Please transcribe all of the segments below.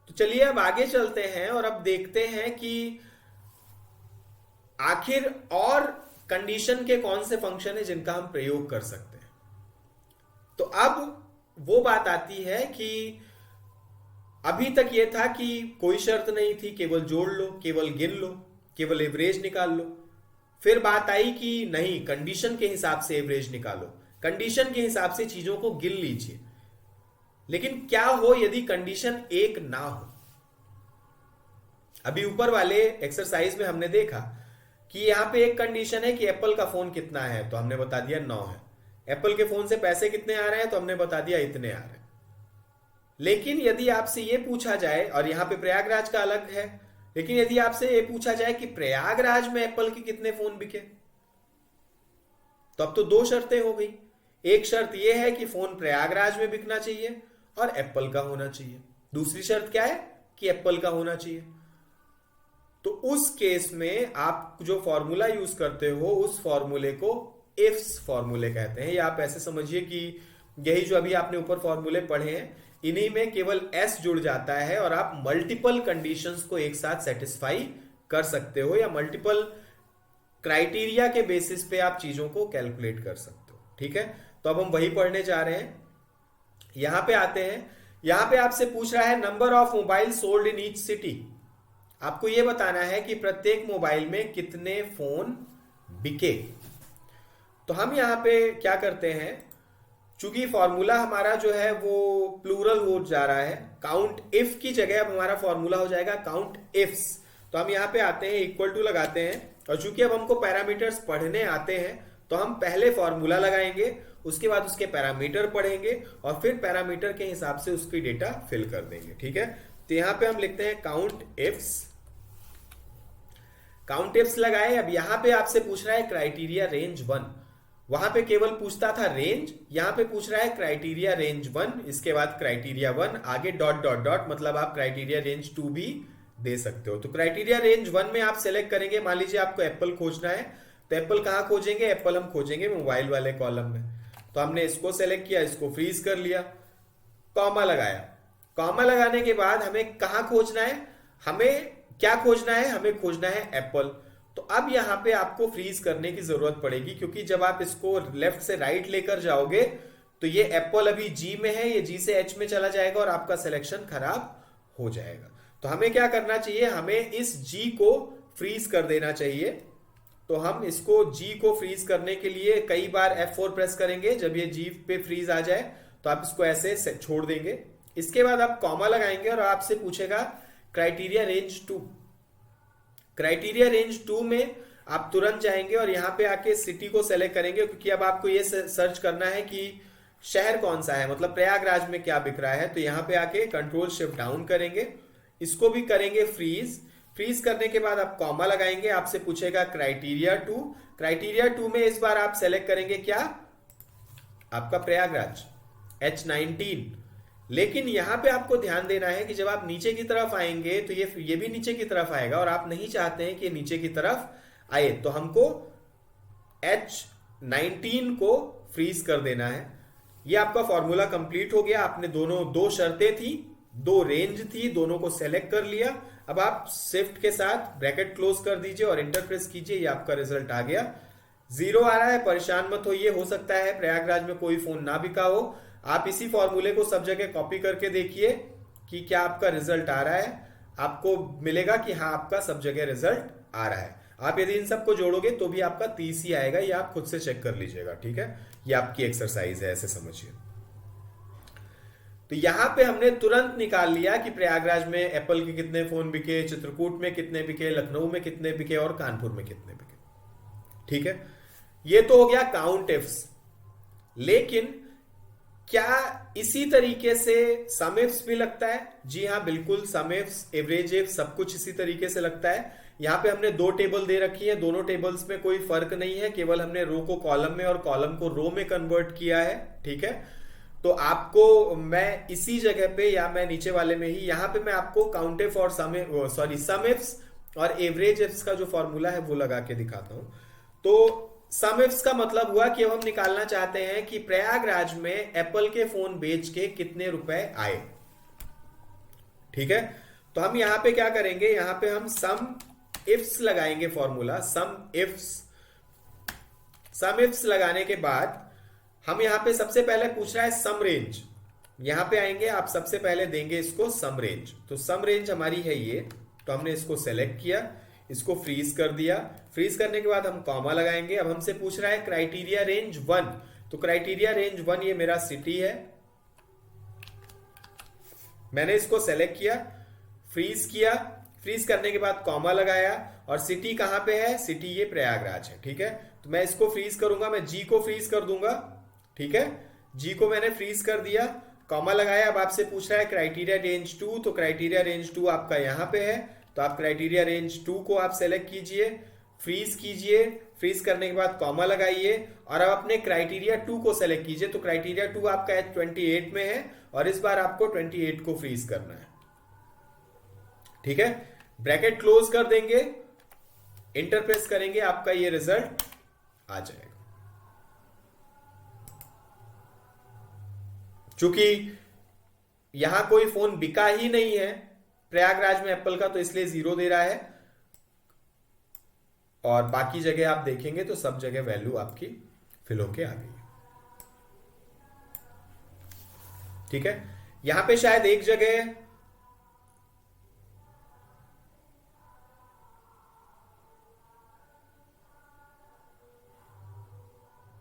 तो चलिए अब आगे चलते हैं और अब देखते हैं कि आखिर और कंडीशन के कौन से फंक्शन है जिनका हम प्रयोग कर सकते हैं। तो अब वो बात आती है कि अभी तक ये था कि कोई शर्त नहीं थी, केवल जोड़ लो, केवल गिन लो, केवल एवरेज निकाल लो। फिर बात आई कि नहीं, कंडीशन के हिसाब से एवरेज निकालो, कंडीशन के हिसाब से चीजों को गिन लीजिए। लेकिन क्या हो यदि कंडीशन एक ना हो। अभी ऊपर वाले एक्सरसाइज में हमने देखा कि यहां पे एक कंडीशन है कि एप्पल का फोन कितना है, तो हमने बता दिया 9 है। एप्पल के फोन से पैसे कितने आ रहे हैं, तो हमने बता दिया इतने आ रहे हैं। लेकिन यदि आपसे ये पूछा जाए, और यहां पे प्रयागराज का अलग है, लेकिन यदि आपसे ये पूछा जाए कि प्रयागराज में एप्पल के कितने फोन बिके, तो अब तो दो शर्तें हो गई। एक शर्त यह है कि फोन प्रयागराज में बिकना चाहिए और एप्पल का होना चाहिए। दूसरी शर्त क्या है कि एप्पल का होना चाहिए। तो उस केस में आप जो फॉर्मूला यूज करते हो उस फॉर्मूले को इफ्स फॉर्मूले कहते हैं। या आप ऐसे समझिए कि यही जो अभी आपने ऊपर फॉर्मूले पढ़े हैं, इन्हीं में केवल एस जुड़ जाता है और आप मल्टीपल कंडीशंस को एक साथ सेटिस्फाई कर सकते हो, या मल्टीपल क्राइटेरिया के बेसिस पे आप चीजों को कैलकुलेट कर सकते हो। ठीक है, तो अब हम वही पढ़ने जा रहे हैं। यहां पे आते हैं। यहां पे आपसे पूछ रहा है number of mobile sold in each city. आपको यह बताना है कि प्रत्येक मोबाइल में कितने फोन बिके। तो हम यहां पे क्या करते हैं, चूंकि फॉर्मूला हमारा जो है वो प्लूरल हो जा रहा है, काउंट इफ की जगह अब हमारा फॉर्मूला हो जाएगा काउंट इफ्स। तो हम यहां पे आते हैं, इक्वल टू लगाते हैं, और चूंकि अब हमको पैरामीटर्स पढ़ने आते हैं तो हम पहले फॉर्मूला लगाएंगे, उसके बाद उसके पैरामीटर पढ़ेंगे और फिर पैरामीटर के हिसाब से उसकी डेटा फिल कर देंगे। ठीक है, तो यहां पे हम लिखते हैं काउंट इफ्स। काउंट इफ्स लगाए। अब यहां पे आपसे पूछ रहा है क्राइटेरिया रेंज 1। वहां पे केवल पूछता था रेंज, यहां पे पूछ रहा है क्राइटेरिया रेंज 1, इसके बाद क्राइटेरिया 1, आगे डॉट डॉट डॉट, मतलब आप क्राइटेरिया रेंज 2 भी दे सकते हो। तो क्राइटेरिया रेंज 1 में आप सेलेक्ट करेंगे, मान लीजिए आपको एप्पल खोजना है, तो एप्पल कहां खोजेंगे, एप्पल हम खोजेंगे मोबाइल वाले कॉलम में। तो हमने इसको सेलेक्ट किया, इसको फ्रीज कर लिया, कॉमा लगाया। कॉमा लगाने के बाद हमें कहां खोजना है, हमें क्या खोजना है, हमें खोजना है एप्पल। तो अब यहां पे आपको फ्रीज करने की जरूरत पड़ेगी, क्योंकि जब आप इसको लेफ्ट से राइट लेकर जाओगे तो ये एप्पल अभी जी में है, ये जी से एच में चला जाएगा और आपका सिलेक्शन खराब हो जाएगा। तो हमें क्या करना चाहिए, हमें इस जी को फ्रीज कर देना चाहिए। तो हम इसको जी को फ्रीज करने के लिए कई बार F4 प्रेस करेंगे। जब ये जी पे फ्रीज आ जाए तो आप इसको ऐसे छोड़ देंगे। इसके बाद आप कॉमा लगाएंगे और आपसे पूछेगा क्राइटेरिया रेंज 2। क्राइटेरिया रेंज 2 में आप तुरंत जाएंगे और यहां पे आके सिटी को सेलेक्ट करेंगे, क्योंकि अब आपको ये सर्च करना है कि शहर कौन सा है, मतलब प्रयागराज में क्या बिक रहा है। तो यहां पे आके कंट्रोल शिफ्ट डाउन करेंगे, इसको भी करेंगे फ्रीज। फ्रीज करने के बाद आप कॉमा लगाएंगे, आपसे पूछेगा क्राइटेरिया 2। क्राइटेरिया 2 में इस बार आप सेलेक्ट करेंगे क्या, आपका प्रयागराज H19। लेकिन यहां पे आपको ध्यान देना है कि जब आप नीचे की तरफ आएंगे तो ये भी नीचे की तरफ आएगा, और आप नहीं चाहते हैं कि नीचे की तरफ आए, तो हमको H19 को फ्रीज कर देना है। ये आपका फॉर्मूला कंप्लीट हो गया। आपने दो शर्तें थी, दो रेंज थी, दोनों को सेलेक्ट कर लिया। अब आप शिफ्ट के साथ ब्रैकेट क्लोज कर दीजिए और एंटर प्रेस कीजिए, ये आपका रिजल्ट आ गया। 0 आ रहा है, परेशान मत होइए, हो सकता है प्रयागराज में कोई फोन ना बिका हो। आप इसी फॉर्मूले को सब जगह कॉपी करके देखिए कि क्या आपका रिजल्ट आ रहा है। आपको मिलेगा कि हाँ, आपका सब जगह रिजल्ट आ रहा है। आप यदि इन सबको जोड़ोगे तो भी आपका 30 ही आएगा, ये आप खुद से चेक कर लीजिएगा। ठीक है, ये आपकी एक्सरसाइज है, ऐसे समझिए। तो यहां पे हमने तुरंत निकाल लिया कि प्रयागराज में एप्पल के कितने फोन बिके, चित्रकूट में कितने बिके, लखनऊ में कितने बिके और कानपुर में कितने बिके। ठीक है, ये तो हो गया काउंट इफ्स। लेकिन क्या इसी तरीके से सम इफ्स भी लगता है? जी हाँ, बिल्कुल, सम इफ्स, एवरेज इफ्स, सब कुछ इसी तरीके से लगता है। यहां पे हमने दो टेबल दे रखी है, दोनों टेबल्स में कोई फर्क नहीं है, केवल हमने रो को कॉलम में और कॉलम को रो में कन्वर्ट किया है। ठीक है, तो आपको मैं इसी जगह पे, या मैं नीचे वाले में ही, यहां पे मैं आपको काउंट इफ और सम इफ्स और एवरेज इफ्स का जो फॉर्मूला है वो लगा के दिखाता हूं। तो सम इफ्स का मतलब हुआ कि अब हम निकालना चाहते हैं कि प्रयागराज में एप्पल के फोन बेच के कितने रुपए आए। ठीक है। तो हम यहाँ पे क्या करेंगे, यहाँ पे हम सम इफ्स लगाएंगे, फॉर्मूला सम इफ्स लगाने के बाद हम यहाँ पे सबसे पहले पूछ रहा है सम रेंज। यहाँ पे आएंगे, आप सबसे पहले देंगे इसको सम रेंज। तो सम रेंज हमारी है ये, तो हमने इसको सेलेक्ट किया, इसको फ्रीज कर दिया। फ्रीज करने के बाद हम कॉमा लगाएंगे। अब हमसे पूछ रहा है क्राइटेरिया रेंज 1, तो क्राइटेरिया रेंज 1 ये मेरा सिटी है, मैंने इसको सेलेक्ट किया, फ्रीज किया। फ्रीज करने के बाद कॉमा लगाया, और सिटी कहां पे है, सिटी ये प्रयागराज है, ठीक है। तो मैं इसको फ्रीज करूंगा, मैं जी को फ्रीज कर दूंगा, ठीक है। जी को मैंने फ्रीज कर दिया, कॉमा लगाया। अब आपसे पूछ रहा है क्राइटेरिया रेंज 2, तो क्राइटेरिया रेंज 2 आपका यहां पे है, तो आप क्राइटेरिया रेंज 2 को आप सेलेक्ट कीजिए, फ्रीज कीजिए। फ्रीज करने के बाद कॉमा लगाइए, और अब अपने क्राइटेरिया 2 को सेलेक्ट कीजिए। तो क्राइटेरिया 2 आपका 28 में है, और इस बार आपको 28 को फ्रीज करना है, ठीक है। ब्रैकेट क्लोज कर देंगे, इंटर प्रेस करेंगे, आपका ये रिजल्ट आ जाएगा। चूंकि यहां कोई फोन बिका ही नहीं है प्रयागराज में एप्पल का, तो इसलिए 0 दे रहा है, और बाकी जगह आप देखेंगे तो सब जगह वैल्यू आपकी फिल होके आ गई है, ठीक है। यहां पे शायद एक जगह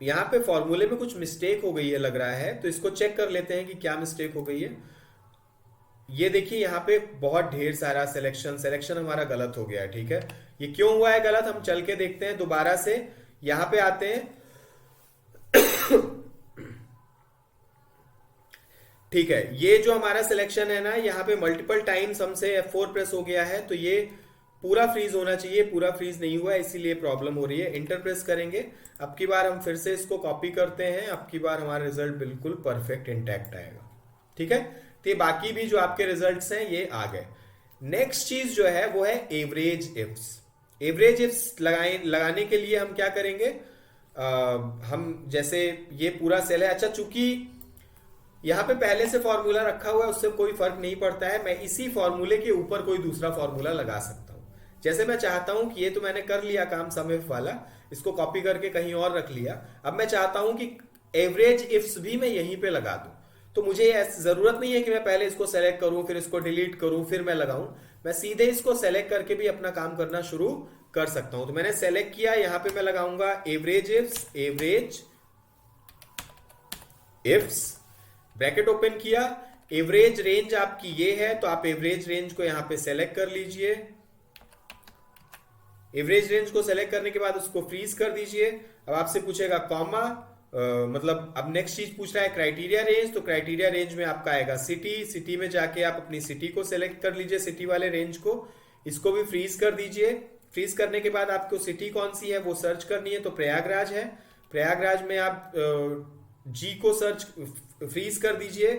यहां पे फॉर्मूले में कुछ मिस्टेक हो गई है लग रहा है, तो इसको चेक कर लेते हैं कि क्या मिस्टेक हो गई है। ये देखिए यहाँ पे बहुत ढेर सारा सिलेक्शन हमारा गलत हो गया है, ठीक है। ये क्यों हुआ है गलत, हम चल के देखते हैं दोबारा से। यहां पे आते हैं, ठीक है। ये जो हमारा सिलेक्शन है ना, यहाँ पे मल्टीपल टाइम्स हमसे F4 प्रेस हो गया है, तो ये पूरा फ्रीज होना चाहिए, पूरा फ्रीज नहीं हुआ है, इसीलिए प्रॉब्लम हो रही है। इंटर प्रेस करेंगे, अब की बार हम फिर से इसको कॉपी करते हैं, अब की बार हमारा रिजल्ट बिल्कुल परफेक्ट इंटैक्ट आएगा, ठीक है। तो ये बाकी भी जो आपके रिजल्ट्स हैं ये आ गए। नेक्स्ट चीज जो है वो है एवरेज इफ्स। एवरेज इफ्स लगाने के लिए हम क्या करेंगे, हम जैसे ये पूरा सेल है, अच्छा चूंकि यहां पे पहले से फॉर्मूला रखा हुआ है उससे कोई फर्क नहीं पड़ता है, मैं इसी फॉर्मूले के ऊपर कोई दूसरा फॉर्मूला लगा सकता हूं। जैसे मैं चाहता हूं कि ये तो मैंने कर लिया काम सम इफ वाला, इसको कॉपी करके कहीं और रख लिया, अब मैं चाहता हूं कि एवरेज इफ्स भी मैं यहीं पे लगा दूं। तो मुझे जरूरत नहीं है कि मैं पहले इसको सेलेक्ट करूं, फिर इसको डिलीट करूं, फिर मैं लगाऊं, मैं सीधे इसको सेलेक्ट करके भी अपना काम करना शुरू कर सकता हूं। तो मैंने सेलेक्ट किया, यहां पे मैं लगाऊंगा एवरेज इफ्स, ब्रैकेट ओपन किया। एवरेज रेंज आपकी ये है, तो आप एवरेज रेंज को यहां पे सेलेक्ट कर लीजिए। एवरेज रेंज को सेलेक्ट करने के बाद उसको फ्रीज कर दीजिए। अब आपसे पूछेगा कॉमा, मतलब अब नेक्स्ट चीज पूछ रहा है क्राइटेरिया रेंज, तो क्राइटेरिया रेंज में आपका आएगा सिटी में जाके आप अपनी सिटी को सेलेक्ट कर लीजिए, सिटी वाले रेंज को, इसको भी फ्रीज कर दीजिए। फ्रीज करने के बाद आपको सिटी कौन सी है वो सर्च करनी है, तो प्रयागराज है, प्रयागराज में आप जी को सर्च फ्रीज कर दीजिए,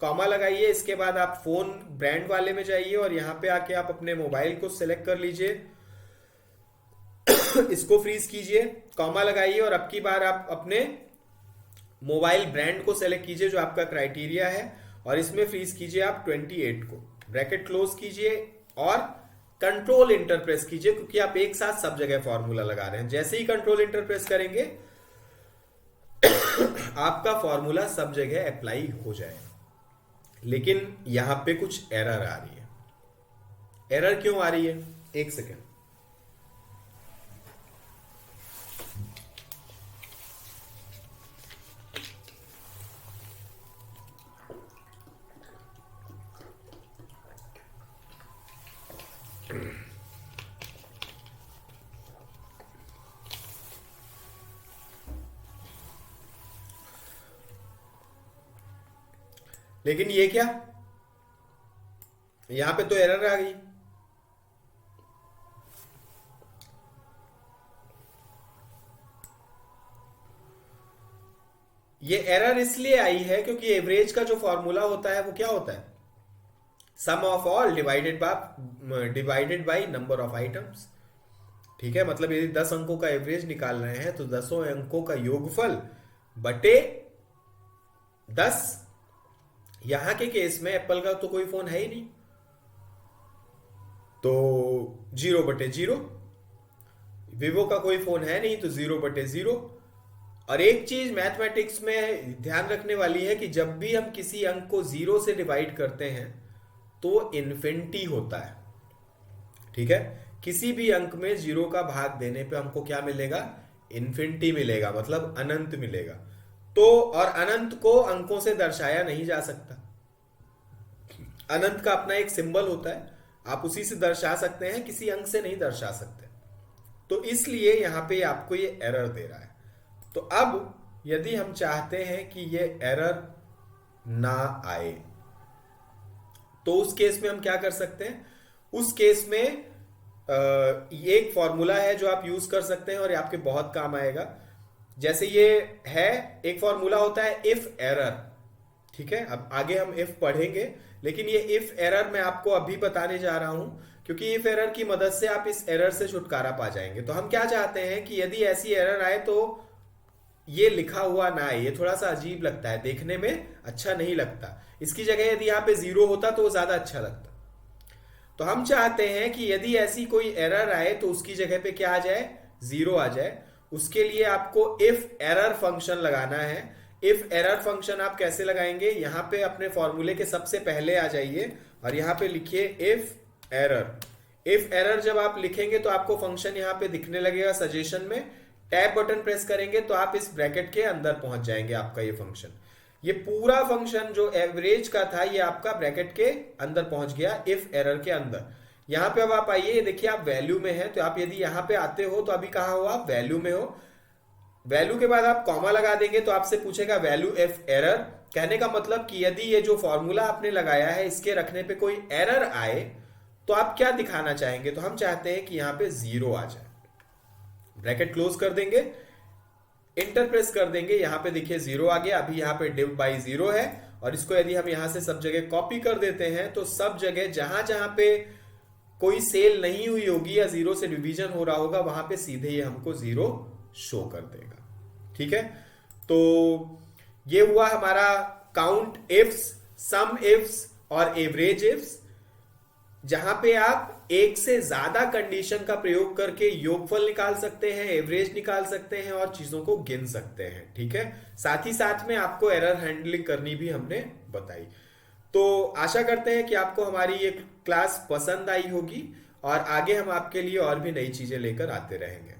कॉमा लगाइए। इसके बाद आप फोन ब्रांड वाले में जाइए, और यहां पे आके आप अपने मोबाइल को सेलेक्ट कर लीजिए, इसको फ्रीज कीजिए, कॉमा लगाइए, और अब की बार आप अपने मोबाइल ब्रांड को सेलेक्ट कीजिए जो आपका क्राइटेरिया है, और इसमें फ्रीज कीजिए आप 28 को, ब्रैकेट क्लोज कीजिए, और कंट्रोल इंटर प्रेस कीजिए, क्योंकि आप एक साथ सब जगह फॉर्मूला लगा रहे हैं। जैसे ही कंट्रोल इंटर प्रेस करेंगे आपका फॉर्मूला सब जगह अप्लाई हो जाएगा। लेकिन यहां पे कुछ एरर आ रही है। एरर क्यों आ रही है, एक सेकेंड। लेकिन ये क्या, यहां पे तो एरर आ गई। ये एरर इसलिए आई है क्योंकि एवरेज का जो फॉर्मूला होता है वो क्या होता है, sum of all divided by number of items, ठीक है। मतलब यदि 10 अंकों का एवरेज निकाल रहे हैं तो 10 अंकों का योगफल बटे 10। यहां के केस में एप्पल का तो कोई फोन है ही नहीं, तो 0/0। विवो का कोई फोन है नहीं तो 0/0। और एक चीज मैथमेटिक्स में ध्यान रखने वाली है कि जब भी हम किसी अंक को 0 से डिवाइड करते हैं तो इन्फिनिटी होता है। ठीक है, किसी भी अंक में 0 का भाग देने पे हमको क्या मिलेगा? इन्फिनिटी मिलेगा, मतलब अनंत मिलेगा। तो और अनंत को अंकों से दर्शाया नहीं जा सकता। अनंत का अपना एक सिंबल होता है, आप उसी से दर्शा सकते हैं, किसी अंक से नहीं दर्शा सकते। तो इसलिए यहां पे आपको ये एरर दे रहा है। तो अब यदि हम चाहते हैं कि ये एरर ना आए तो उस केस में हम क्या कर सकते हैं? उस केस में ये एक फॉर्मूला है जो आप यूज कर सकते हैं और ये आपके बहुत काम आएगा। जैसे ये है, एक फॉर्मूला होता है इफ एरर। ठीक है, अब आगे हम इफ पढ़ेंगे, लेकिन ये इफ एरर मैं आपको अभी बताने जा रहा हूं क्योंकि इफ एरर की मदद से आप इस एरर से छुटकारा पा जाएंगे। तो हम क्या चाहते हैं कि यदि ऐसी एरर आए तो ये लिखा हुआ ना आए। ये थोड़ा सा अजीब लगता है, देखने में अच्छा नहीं लगता। इसकी जगह यदि यहाँ पे 0 होता तो वो ज्यादा अच्छा लगता। तो हम चाहते हैं कि यदि ऐसी कोई एरर आए तो उसकी जगह पे क्या आ जाए? 0 आ जाए। उसके लिए आपको इफ एरर फंक्शन लगाना है। इफ एरर फंक्शन आप कैसे लगाएंगे? यहां पे अपने फॉर्मूले के सबसे पहले आ जाइए और यहां पे लिखिए इफ एरर। इफ एरर जब आप लिखेंगे तो आपको फंक्शन यहां पे दिखने लगेगा सजेशन में। टैब बटन प्रेस करेंगे तो आप इस ब्रैकेट के अंदर पहुंच जाएंगे। आपका ये फंक्शन, ये पूरा फंक्शन जो एवरेज का था, ये आपका ब्रैकेट के अंदर पहुंच गया, इफ एरर के अंदर। यहां पे अब आप आइए, देखिए आप वैल्यू में है, तो आप यदि यहां पे आते हो तो अभी कहा हो आप? वैल्यू में हो। वैल्यू के बाद आप कॉमा लगा देंगे तो आपसे पूछेगा वैल्यू इफ एरर। कहने का मतलब कि यदि ये जो फॉर्मूला आपने लगाया है इसके रखने पे कोई एरर आए तो आप क्या दिखाना चाहेंगे? तो हम चाहते हैं कि यहां पे 0 आ जाए। ब्रैकेट क्लोज कर देंगे, इंटर प्रेस कर देंगे, यहां पे देखिए 0 आ गया। अभी यहां पे div by 0 है और इसको यदि हम यहां से सब जगह कॉपी कर देते हैं तो सब जगह जहां जहां पे कोई सेल नहीं हुई होगी या 0 से डिवीजन हो रहा होगा वहां पे सीधे ये हमको 0 शो कर देगा। ठीक है, तो ये हुआ हमारा काउंट इफ्स, सम इफ्स और एवरेज इफ्स, जहां पे आप एक से ज्यादा कंडीशन का प्रयोग करके योगफल निकाल सकते हैं, एवरेज निकाल सकते हैं और चीजों को गिन सकते हैं। ठीक है, साथ ही साथ में आपको एरर हैंडलिंग करनी भी हमने बताई। तो आशा करते हैं कि आपको हमारी ये क्लास पसंद आई होगी और आगे हम आपके लिए और भी नई चीजें लेकर आते रहेंगे।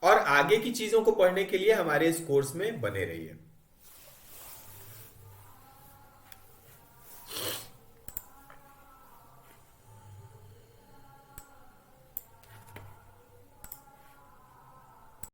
और आगे की चीजों को पढ़ने के लिए हमारे इस कोर्स में बने रहिए।